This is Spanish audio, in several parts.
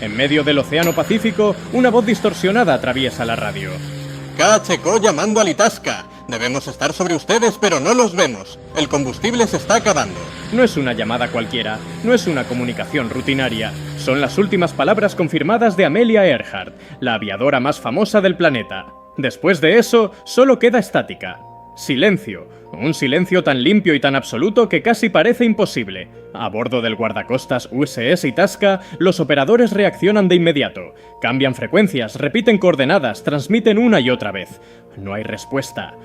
En medio del Océano Pacífico, una voz distorsionada atraviesa la radio. KHK llamando al Itasca. Debemos estar sobre ustedes, pero no los vemos. El combustible se está acabando. No es una llamada cualquiera, no es una comunicación rutinaria. Son las últimas palabras confirmadas de Amelia Earhart, la aviadora más famosa del planeta. Después de eso, solo queda estática. Silencio. Un silencio tan limpio y tan absoluto que casi parece imposible. A bordo del guardacostas USS Itasca, los operadores reaccionan de inmediato. Cambian frecuencias, repiten coordenadas, transmiten una y otra vez. No hay respuesta.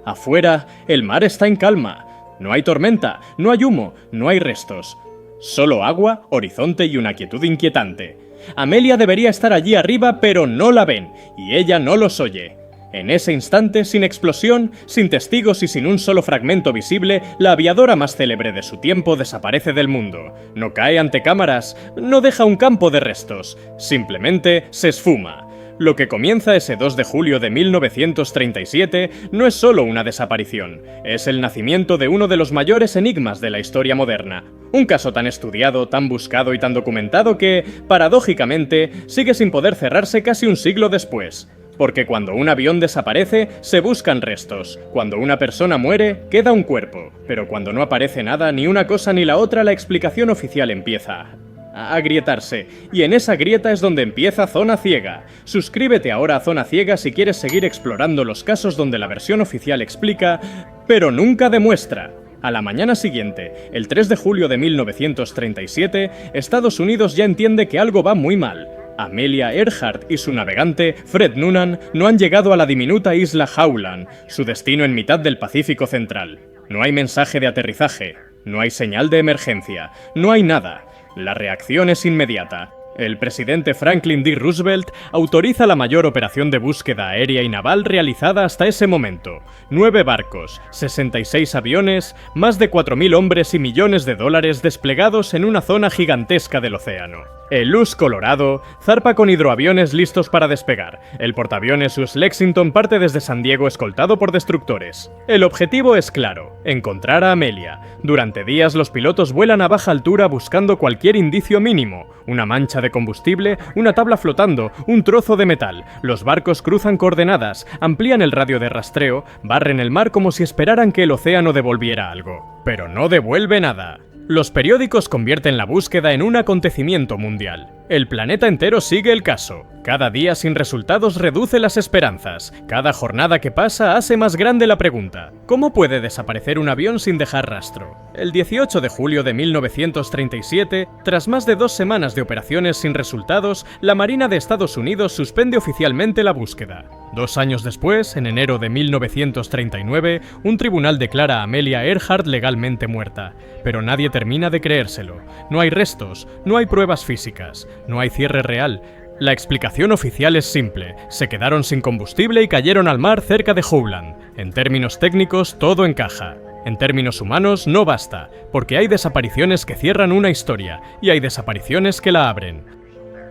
Afuera, el mar está en calma. No hay tormenta, no hay humo, no hay restos. Solo agua, horizonte y una quietud inquietante. Amelia debería estar allí arriba, pero no la ven, y ella no los oye. En ese instante, sin explosión, sin testigos y sin un solo fragmento visible, la aviadora más célebre de su tiempo desaparece del mundo. No cae ante cámaras, no deja un campo de restos, simplemente se esfuma. Lo que comienza ese 2 de julio de 1937 no es solo una desaparición, es el nacimiento de uno de los mayores enigmas de la historia moderna. Un caso tan estudiado, tan buscado y tan documentado que, paradójicamente, sigue sin poder cerrarse casi un siglo después. Porque cuando un avión desaparece, se buscan restos. Cuando una persona muere, queda un cuerpo. Pero cuando no aparece nada, ni una cosa ni la otra, la explicación oficial empieza a agrietarse. Y en esa grieta es donde empieza Zona Ciega. Suscríbete ahora a Zona Ciega si quieres seguir explorando los casos donde la versión oficial explica, pero nunca demuestra. A la mañana siguiente, el 3 de julio de 1937, Estados Unidos ya entiende que algo va muy mal. Amelia Earhart y su navegante, Fred Noonan, no han llegado a la diminuta isla Howland, su destino en mitad del Pacífico Central. No hay mensaje de aterrizaje, no hay señal de emergencia, no hay nada. La reacción es inmediata. El presidente Franklin D. Roosevelt autoriza la mayor operación de búsqueda aérea y naval realizada hasta ese momento. 9 barcos, 66 aviones, más de 4.000 hombres y millones de dólares desplegados en una zona gigantesca del océano. El Luz Colorado zarpa con hidroaviones listos para despegar. El portaaviones US Lexington parte desde San Diego escoltado por destructores. El objetivo es claro, encontrar a Amelia. Durante días los pilotos vuelan a baja altura buscando cualquier indicio mínimo. Una mancha de combustible, una tabla flotando, un trozo de metal. Los barcos cruzan coordenadas, amplían el radio de rastreo, barren el mar como si esperaran que el océano devolviera algo. Pero no devuelve nada. Los periódicos convierten la búsqueda en un acontecimiento mundial. El planeta entero sigue el caso. Cada día sin resultados reduce las esperanzas. Cada jornada que pasa hace más grande la pregunta: ¿cómo puede desaparecer un avión sin dejar rastro? El 18 de julio de 1937, tras más de 2 semanas de operaciones sin resultados, la Marina de Estados Unidos suspende oficialmente la búsqueda. 2 años después, en enero de 1939, un tribunal declara a Amelia Earhart legalmente muerta. Pero nadie termina de creérselo. No hay restos, no hay pruebas físicas, no hay cierre real. La explicación oficial es simple: se quedaron sin combustible y cayeron al mar cerca de Howland. En términos técnicos, todo encaja. En términos humanos, no basta, porque hay desapariciones que cierran una historia, y hay desapariciones que la abren.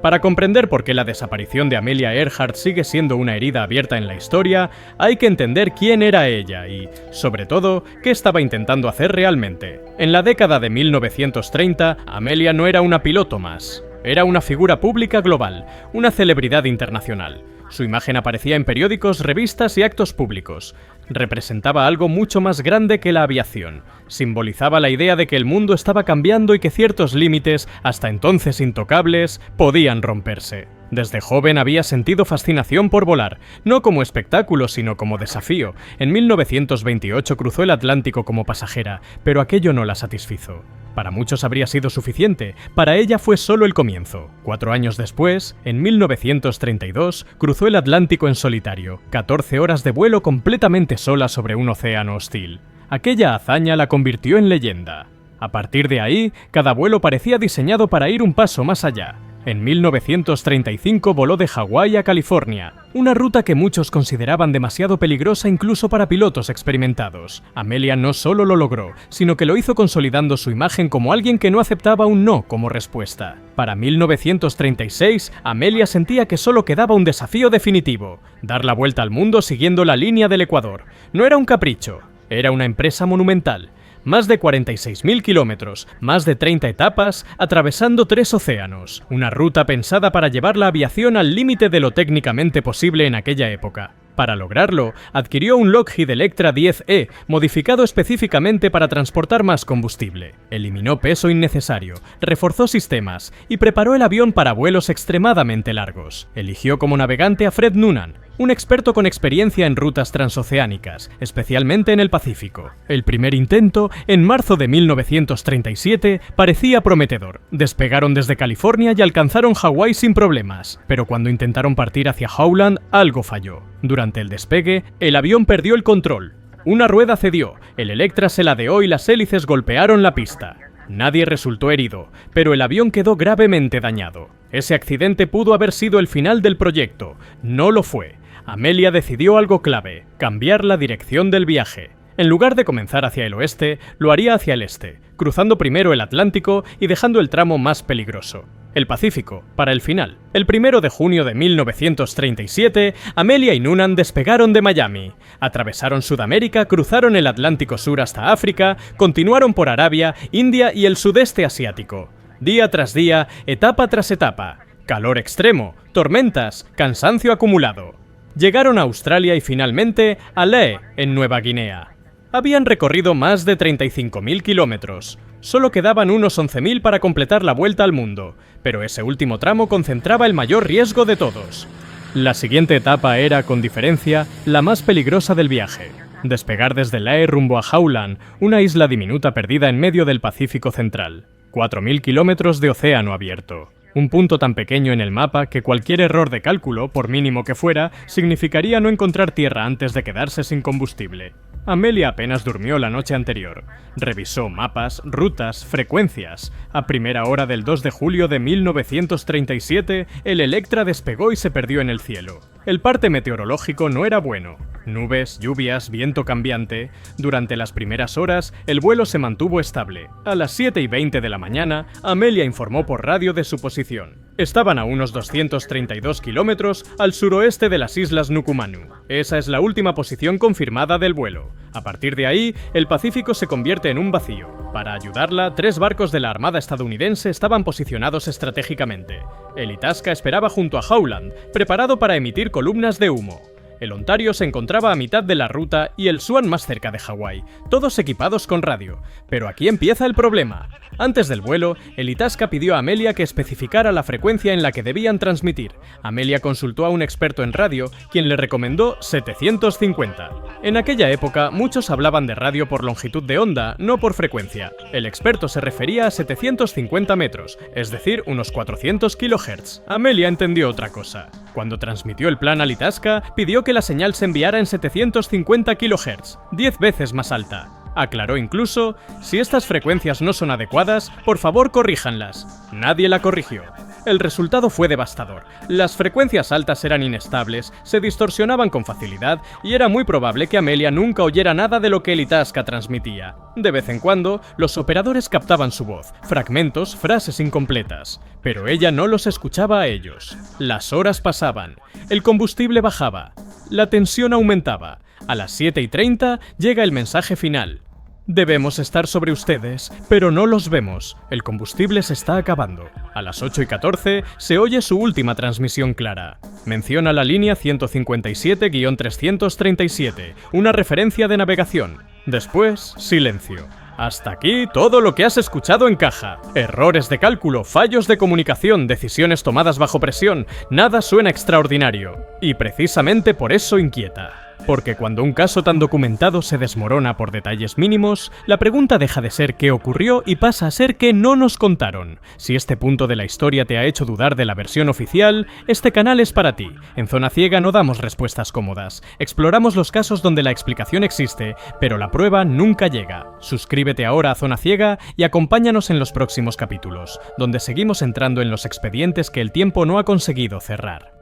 Para comprender por qué la desaparición de Amelia Earhart sigue siendo una herida abierta en la historia, hay que entender quién era ella y, sobre todo, qué estaba intentando hacer realmente. En la década de 1930, Amelia no era una piloto más. Era una figura pública global, una celebridad internacional. Su imagen aparecía en periódicos, revistas y actos públicos. Representaba algo mucho más grande que la aviación. Simbolizaba la idea de que el mundo estaba cambiando y que ciertos límites, hasta entonces intocables, podían romperse. Desde joven había sentido fascinación por volar, no como espectáculo sino como desafío. En 1928 cruzó el Atlántico como pasajera, pero aquello no la satisfizo. Para muchos habría sido suficiente, para ella fue solo el comienzo. 4 años después, en 1932, cruzó el Atlántico en solitario, 14 horas de vuelo completamente sola sobre un océano hostil. Aquella hazaña la convirtió en leyenda. A partir de ahí, cada vuelo parecía diseñado para ir un paso más allá. En 1935 voló de Hawái a California, una ruta que muchos consideraban demasiado peligrosa incluso para pilotos experimentados. Amelia no solo lo logró, sino que lo hizo consolidando su imagen como alguien que no aceptaba un no como respuesta. Para 1936, Amelia sentía que solo quedaba un desafío definitivo: dar la vuelta al mundo siguiendo la línea del Ecuador. No era un capricho, era una empresa monumental. más de 46.000 kilómetros, más de 30 etapas, atravesando 3 océanos. Una ruta pensada para llevar la aviación al límite de lo técnicamente posible en aquella época. Para lograrlo, adquirió un Lockheed Electra 10E, modificado específicamente para transportar más combustible. Eliminó peso innecesario, reforzó sistemas y preparó el avión para vuelos extremadamente largos. Eligió como navegante a Fred Noonan, un experto con experiencia en rutas transoceánicas, especialmente en el Pacífico. El primer intento, en marzo de 1937, parecía prometedor. Despegaron desde California y alcanzaron Hawái sin problemas, pero cuando intentaron partir hacia Howland, algo falló. Durante el despegue, el avión perdió el control. Una rueda cedió, el Electra se ladeó y las hélices golpearon la pista. Nadie resultó herido, pero el avión quedó gravemente dañado. Ese accidente pudo haber sido el final del proyecto. No lo fue. Amelia decidió algo clave: cambiar la dirección del viaje. En lugar de comenzar hacia el oeste, lo haría hacia el este, cruzando primero el Atlántico y dejando el tramo más peligroso, el Pacífico, para el final. El 1 de junio de 1937, Amelia y Noonan despegaron de Miami. Atravesaron Sudamérica, cruzaron el Atlántico Sur hasta África, continuaron por Arabia, India y el sudeste asiático. Día tras día, etapa tras etapa. Calor extremo, tormentas, cansancio acumulado. Llegaron a Australia y finalmente a Lae, en Nueva Guinea. Habían recorrido más de 35.000 kilómetros. Solo quedaban unos 11.000 para completar la vuelta al mundo, pero ese último tramo concentraba el mayor riesgo de todos. La siguiente etapa era, con diferencia, la más peligrosa del viaje. Despegar desde Lae rumbo a Howland, una isla diminuta perdida en medio del Pacífico Central. 4.000 kilómetros de océano abierto. Un punto tan pequeño en el mapa que cualquier error de cálculo, por mínimo que fuera, significaría no encontrar tierra antes de quedarse sin combustible. Amelia apenas durmió la noche anterior. Revisó mapas, rutas, frecuencias. A primera hora del 2 de julio de 1937, el Electra despegó y se perdió en el cielo. El parte meteorológico no era bueno. Nubes, lluvias, viento cambiante. Durante las primeras horas, el vuelo se mantuvo estable. A las 7:20 de la mañana, Amelia informó por radio de su posición. Estaban a unos 232 kilómetros al suroeste de las islas Nukumanu. Esa es la última posición confirmada del vuelo. A partir de ahí, el Pacífico se convierte en un vacío. Para ayudarla, 3 barcos de la Armada estadounidense estaban posicionados estratégicamente. El Itasca esperaba junto a Howland, preparado para emitir columnas de humo. El Ontario se encontraba a mitad de la ruta y el Swan más cerca de Hawái, todos equipados con radio. Pero aquí empieza el problema. Antes del vuelo, el Itasca pidió a Amelia que especificara la frecuencia en la que debían transmitir. Amelia consultó a un experto en radio, quien le recomendó 750. En aquella época, muchos hablaban de radio por longitud de onda, no por frecuencia. El experto se refería a 750 metros, es decir, unos 400 kHz. Amelia entendió otra cosa. Cuando transmitió el plan al Itasca, pidió que la señal se enviara en 750 kHz, 10 veces más alta. Aclaró incluso: si estas frecuencias no son adecuadas, por favor corríjanlas. Nadie la corrigió. El resultado fue devastador. Las frecuencias altas eran inestables, se distorsionaban con facilidad y era muy probable que Amelia nunca oyera nada de lo que el Itasca transmitía. De vez en cuando, los operadores captaban su voz, fragmentos, frases incompletas, pero ella no los escuchaba a ellos. Las horas pasaban, el combustible bajaba, la tensión aumentaba. A las 7:30 llega el mensaje final. Debemos estar sobre ustedes, pero no los vemos. El combustible se está acabando. A las 8:14 se oye su última transmisión clara. Menciona la línea 157-337, una referencia de navegación. Después, silencio. Hasta aquí todo lo que has escuchado encaja. Errores de cálculo, fallos de comunicación, decisiones tomadas bajo presión, nada suena extraordinario. Y precisamente por eso inquieta. Porque cuando un caso tan documentado se desmorona por detalles mínimos, la pregunta deja de ser qué ocurrió y pasa a ser qué no nos contaron. Si este punto de la historia te ha hecho dudar de la versión oficial, este canal es para ti. En Zona Ciega no damos respuestas cómodas. Exploramos los casos donde la explicación existe, pero la prueba nunca llega. Suscríbete ahora a Zona Ciega y acompáñanos en los próximos capítulos, donde seguimos entrando en los expedientes que el tiempo no ha conseguido cerrar.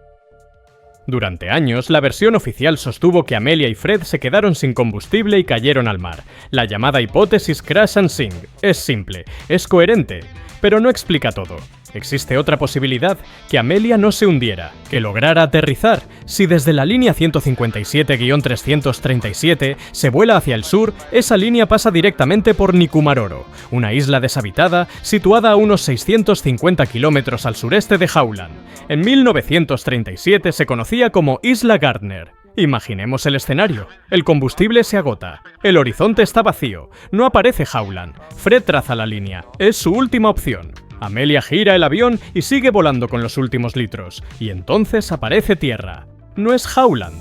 Durante años, la versión oficial sostuvo que Amelia y Fred se quedaron sin combustible y cayeron al mar. La llamada hipótesis Crash and Sink es simple, es coherente. pero no explica todo. Existe otra posibilidad, que Amelia no se hundiera, que lograra aterrizar. Si desde la línea 157-337 se vuela hacia el sur, esa línea pasa directamente por Nikumaroro, una isla deshabitada situada a unos 650 kilómetros al sureste de Howland. En 1937 se conocía como Isla Gardner. Imaginemos el escenario. El combustible se agota. El horizonte está vacío. No aparece Howland. Fred traza la línea. Es su última opción. Amelia gira el avión y sigue volando con los últimos litros. Y entonces aparece tierra. No es Howland,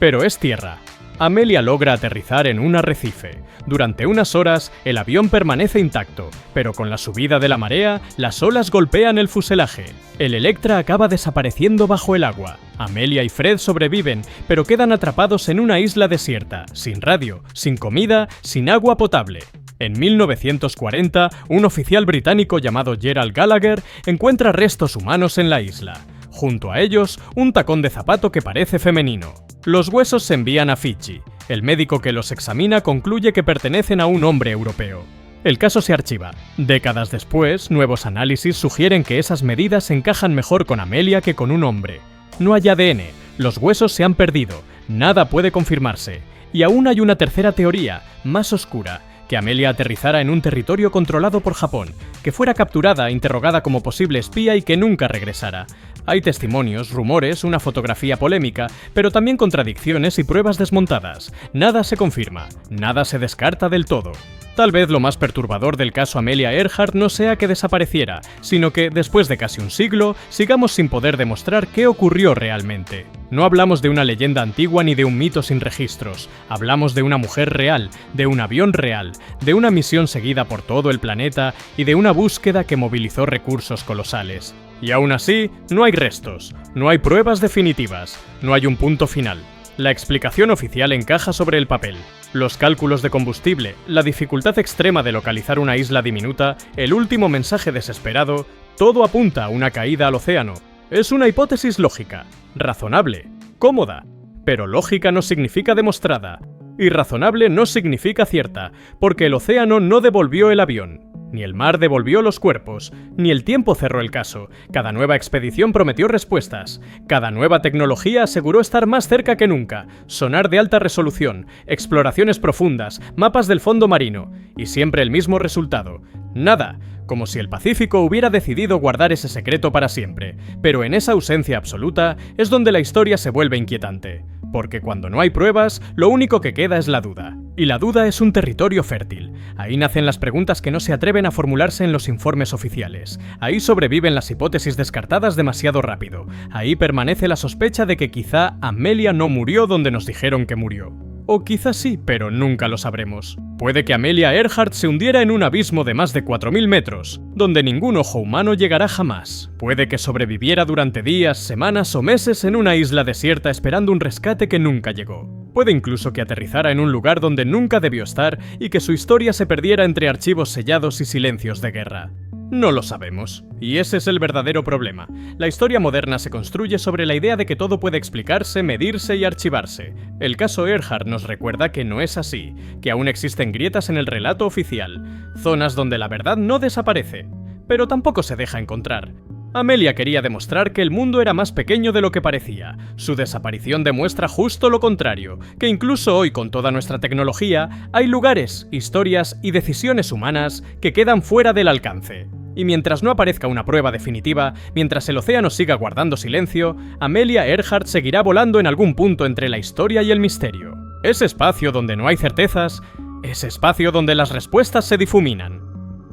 pero es tierra. Amelia logra aterrizar en un arrecife. Durante unas horas, el avión permanece intacto, pero con la subida de la marea, las olas golpean el fuselaje. El Electra acaba desapareciendo bajo el agua. Amelia y Fred sobreviven, pero quedan atrapados en una isla desierta, sin radio, sin comida, sin agua potable. En 1940, un oficial británico llamado Gerald Gallagher encuentra restos humanos en la isla. Junto a ellos, un tacón de zapato que parece femenino. Los huesos se envían a Fiji. El médico que los examina concluye que pertenecen a un hombre europeo. El caso se archiva. Décadas después, nuevos análisis sugieren que esas medidas encajan mejor con Amelia que con un hombre. No hay ADN, los huesos se han perdido, nada puede confirmarse. Y aún hay una tercera teoría, más oscura, que Amelia aterrizara en un territorio controlado por Japón, que fuera capturada, interrogada como posible espía y que nunca regresara. Hay testimonios, rumores, una fotografía polémica, pero también contradicciones y pruebas desmontadas. Nada se confirma, nada se descarta del todo. Tal vez lo más perturbador del caso Amelia Earhart no sea que desapareciera, sino que, después de casi un siglo, sigamos sin poder demostrar qué ocurrió realmente. No hablamos de una leyenda antigua ni de un mito sin registros, hablamos de una mujer real, de un avión real, de una misión seguida por todo el planeta y de una búsqueda que movilizó recursos colosales. Y aún así, no hay restos, no hay pruebas definitivas, no hay un punto final. La explicación oficial encaja sobre el papel. Los cálculos de combustible, la dificultad extrema de localizar una isla diminuta, el último mensaje desesperado, todo apunta a una caída al océano. Es una hipótesis lógica, razonable, cómoda, pero lógica no significa demostrada. Y razonable no significa cierta, porque el océano no devolvió el avión. Ni el mar devolvió los cuerpos, ni el tiempo cerró el caso. Cada nueva expedición prometió respuestas. Cada nueva tecnología aseguró estar más cerca que nunca. Sonar de alta resolución, exploraciones profundas, mapas del fondo marino. Y siempre el mismo resultado. Nada. Como si el Pacífico hubiera decidido guardar ese secreto para siempre. Pero en esa ausencia absoluta es donde la historia se vuelve inquietante. Porque cuando no hay pruebas, lo único que queda es la duda. Y la duda es un territorio fértil. Ahí nacen las preguntas que no se atreven a formularse en los informes oficiales. Ahí sobreviven las hipótesis descartadas demasiado rápido. Ahí permanece la sospecha de que quizá Amelia no murió donde nos dijeron que murió. O quizás sí, pero nunca lo sabremos. Puede que Amelia Earhart se hundiera en un abismo de más de 4000 metros, donde ningún ojo humano llegará jamás. Puede que sobreviviera durante días, semanas o meses en una isla desierta esperando un rescate que nunca llegó. Puede incluso que aterrizara en un lugar donde nunca debió estar y que su historia se perdiera entre archivos sellados y silencios de guerra. No lo sabemos, y ese es el verdadero problema. La historia moderna se construye sobre la idea de que todo puede explicarse, medirse y archivarse. El caso Earhart nos recuerda que no es así, que aún existen grietas en el relato oficial, zonas donde la verdad no desaparece, pero tampoco se deja encontrar. Amelia quería demostrar que el mundo era más pequeño de lo que parecía. Su desaparición demuestra justo lo contrario, que incluso hoy con toda nuestra tecnología, hay lugares, historias y decisiones humanas que quedan fuera del alcance. Y mientras no aparezca una prueba definitiva, mientras el océano siga guardando silencio, Amelia Earhart seguirá volando en algún punto entre la historia y el misterio. Ese espacio donde no hay certezas, ese espacio donde las respuestas se difuminan.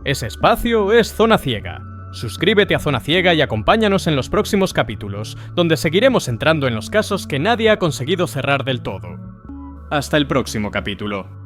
Ese espacio es Zona Ciega. Suscríbete a Zona Ciega y acompáñanos en los próximos capítulos, donde seguiremos entrando en los casos que nadie ha conseguido cerrar del todo. Hasta el próximo capítulo.